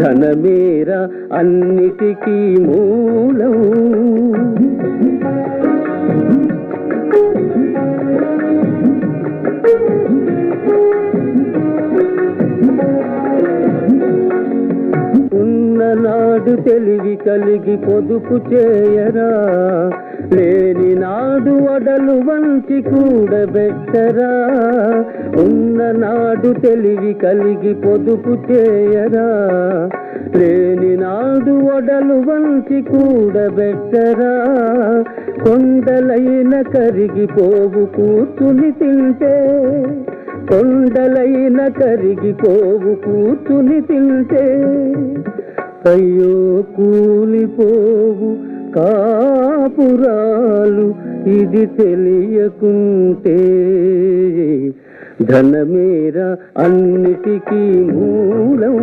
ధనమేరా అన్నిటికీ మూలం. ఉన్ననాడు తెలివి కలిగి పొదుపు చేయరా, లేని నాడు వడలు వంచి కూడబెట్టరా. ఉన్ననాడు తెలివి కలిగి పొదుపు చేయరా, లేని నాడు వడలు వంచి కూడబెట్టరా. కొండలైన కరిగిపోవు కూర్చుని తింటే, కొండలైన కరిగిపోవు కూర్చుని తింటే. అయ్యో కూలిపోవు కాపురాలు ఇది తెలియకుంటే. ధనమేరా అన్నిటికీ మూలం.